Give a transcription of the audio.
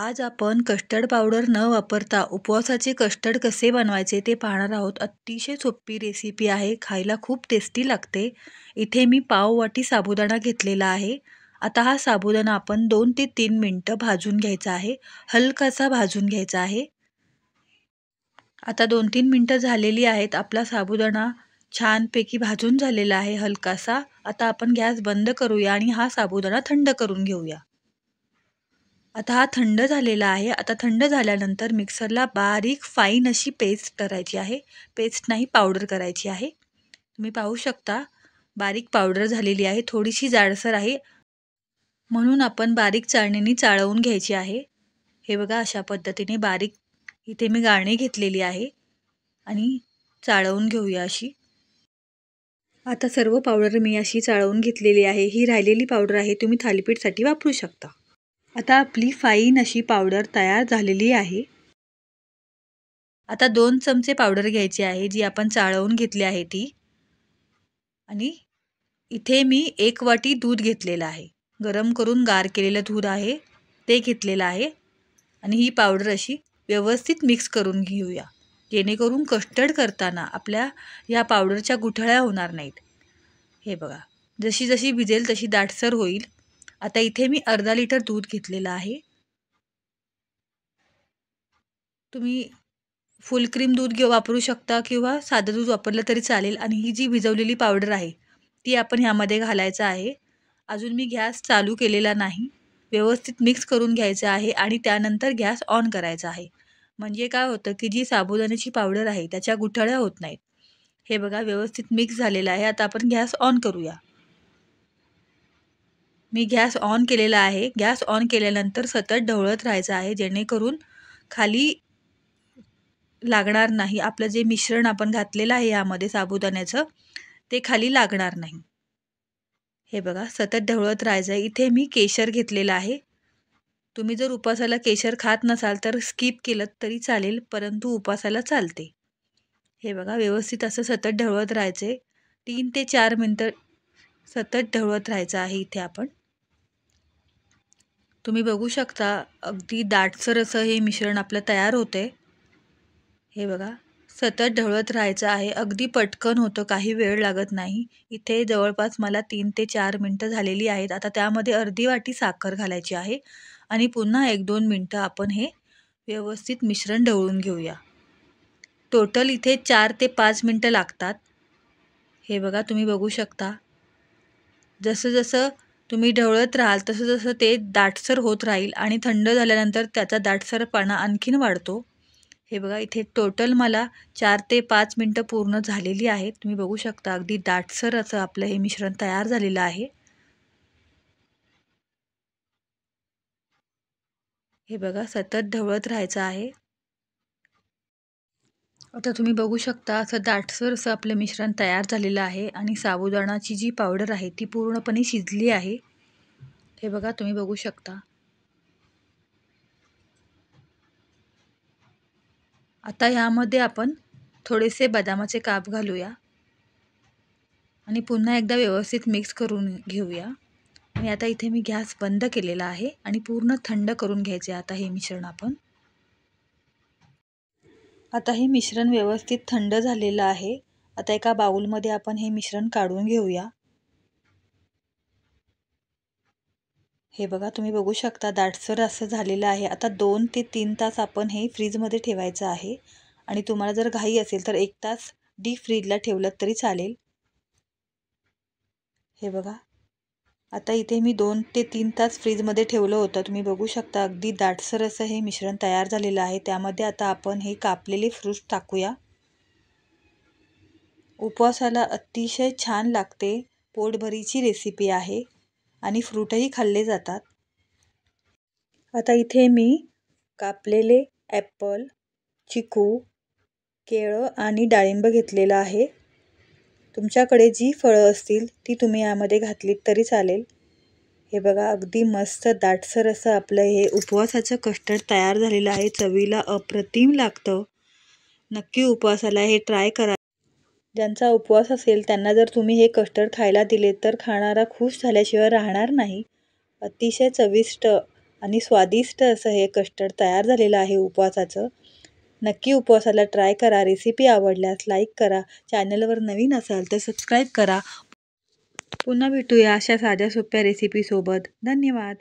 आज आपण custard powder न वापरता उपवासाचे कस्टर्ड कसे बनवायचे ते पाहणार आहोत. अतिशय सोपी रेसिपी आहे. खायला खूप टेस्टी लागते. इथे मी पाव वाटी साबुदाणा घेतलेला आहे. आता हा साबुदाणा आपण 2 ते 3 मिनिटं भाजून घ्यायचा आहे. हलकासा भाजून घ्यायचा आहे. आता 2-3 मिनिटं झालेली आहेत. आपला साबुदाणा छानपैकी भाजून झालेला आहे हलकासा. आता आपण गॅस बंद करूया आणि हा साबुदाणा थंड करून घेऊया. आता हा थंड झालेला आहे. आता थंड झाल्यानंतर मिक्सरला बारीक फाईन अशी पेस्ट करायची आहे. पेस्ट नाही, पावडर करायची आहे. तुम्ही पाहू शकता बारीक पावडर झालेली आहे. थोडीशी जाडसर आहे, म्हणून आपण बारीक चाळणीने चाळवून घ्यायची आहे. हे बघा, अशा पद्धतीने बारीक इथे मी गाळणी घेतलेली आहे आणि चाळवून घेऊया अशी. आता सर्व पावडर मी अशी चाळवून घेतलेली आहे. ही राहिलेली पावडर आहे, तुम्ही थालीपीठसाठी वापरू शकता. आता आपली फाईन अशी पावडर तयार झालेली आहे. आता 2 चमचे पावडर घ्यायची आहे, जी आपण चाळवून घेतली आहे ती. आणि इथे मी 1 वाटी दूध घेतलेलं आहे. गरम करून गार केलेलं दूध आहे, ते घेतलेलं आहे. आणि ही पावडर अशी व्यवस्थित मिक्स करून घेऊया, जेणेकरून कस्टर्ड करताना आपल्या या पावडरच्या गुठळ्या होणार नाहीत. हे बघा, जशी जशी भिजेल तशी दाटसर होईल. आता इथे मी अर्धा लिटर दूध घेतलेलं आहे. तुम्ही फुल क्रीम दूध वापरू शकता किंवा साधं दूध वापरलं तरी चालेल. आणि ही जी भिजवलेली पावडर आहे ती आपण ह्यामध्ये घालायचं आहे. अजून मी गॅस चालू केलेला नाही. व्यवस्थित मिक्स करून घ्यायचं आहे आणि त्यानंतर गॅस ऑन करायचा आहे. म्हणजे काय होतं की जी साबुदाण्याची पावडर आहे त्याच्या गुठळ्या होत नाहीत. हे बघा, व्यवस्थित मिक्स झालेलं आहे. आता आपण गॅस ऑन करूया. मी गॅस ऑन केलेला आहे. गॅस ऑन केल्यानंतर सतत ढवळत राहायचं आहे, जेणेकरून खाली लागणार नाही. आपलं जे मिश्रण आपण घातलेलं आहे यामध्ये साबुदाण्याचं, ते खाली लागणार नाही. हे बघा, सतत ढवळत राहायचं आहे. इथे मी केशर घेतलेलं आहे. तुम्ही जर उपवासाला केशर खात नसाल तर स्किप केलं तरी चालेल, परंतु उपवासाला चालते. हे बघा, व्यवस्थित असं सतत ढवळत राहायचे. 3 ते 4 मिनिटं सतत ढवळत राहायचं आहे इथे आपण. तुम्ही बघू शकता अगदी दाटसर असं हे मिश्रण आपलं तयार होते. हे बघा, सतत ढवळत राहायचं आहे. अगदी पटकन होतं, काही वेळ लागत नाही. इथे जवळपास मला 3 ते 4 मिनिटं झालेली आहेत. आता त्यामध्ये अर्धी वाटी साखर घालायची आहे आणि पुन्हा 1-2 मिनिटं आपण हे व्यवस्थित मिश्रण ढवळून घेऊया. टोटल इथे 4 ते 5 मिनिटं लागतात. हे बघा, तुम्ही बघू शकता. जसं जसं तुम्ही ढवळत राहाल तसं जसं ते दाटसर होत राहील आणि थंड झाल्यानंतर त्याचा दाटसरपणा आणखीन वाढतो. हे बघा, इथे टोटल मला 4 ते 5 मिनिटं पूर्ण झालेली आहेत. तुम्ही बघू शकता अगदी दाटसर असं आपलं हे मिश्रण तयार झालेलं आहे. हे बघा, सतत ढवळत राहायचं आहे. आता तुम्ही बघू शकता असं दाटसर असं आपलं मिश्रण तयार झालेलं आहे आणि साबुदाणाची जी पावडर आहे ती पूर्णपणे शिजली आहे. हे बघा, तुम्ही बघू शकता. आता ह्यामध्ये आपण थोडेसे बदामाचे काप घालूया आणि पुन्हा एकदा व्यवस्थित मिक्स करून घेऊया. आणि आता इथे मी गॅस बंद केलेला आहे आणि पूर्ण थंड करून घ्यायचे आता हे मिश्रण आपण. आता हे मिश्रण व्यवस्थित थंड झालेलं आहे. आता एका बाउलमध्ये आपण हे मिश्रण काढून घेऊया. हे बघा, तुम्ही बघू शकता दाटसर असं झालेलं आहे. आता 2 ते 3 तास आपण हे फ्रीजमध्ये ठेवायचं आहे. आणि तुम्हाला जर घाई असेल तर 1 तास डीप फ्रीजला ठेवलं तरी चालेल. हे बघा, आता इथे मी 2 ते 3 तास फ्रीजमध्ये ठेवलं होतं. तुम्ही बघू शकता अगदी दाटसर असं हे मिश्रण तयार झालेलं आहे. त्यामध्ये आता आपण हे कापलेले फ्रूट्स टाकूया. उपवासाला अतिशय छान लागते. पोटभरीची रेसिपी आहे आणि फ्रूटही खाल्ले जातात. आता इथे मी कापलेले ॲपल, चिकू, केळं आणि डाळिंब घेतलेलं आहे. तुमच्याकडे जी फळं असतील ती तुम्ही यामध्ये घातलीत तरी चालेल. हे बघा, अगदी मस्त दाटसर असं आपलं हे उपवासाचं कस्टर्ड तयार झालेलं आहे. चवीला अप्रतिम लागतं. नक्की उपवासाला हे ट्राय करा. ज्यांचा उपवास असेल त्यांना जर तुम्ही हे कस्टर्ड खायला दिले तर खाणारा खुश झाल्याशिवाय राहणार नाही. अतिशय चविष्ट आणि स्वादिष्ट असं हे कस्टर्ड तयार झालेलं आहे उपवासाचं. नक्की उपवासाला ट्राय करा. रेसिपी आवडल्यास लाईक करा. चॅनलवर नवीन असाल तर सबस्क्राईब करा. पुन्हा भेटूया अशा साध्या सोप्या रेसिपीसोबत. धन्यवाद.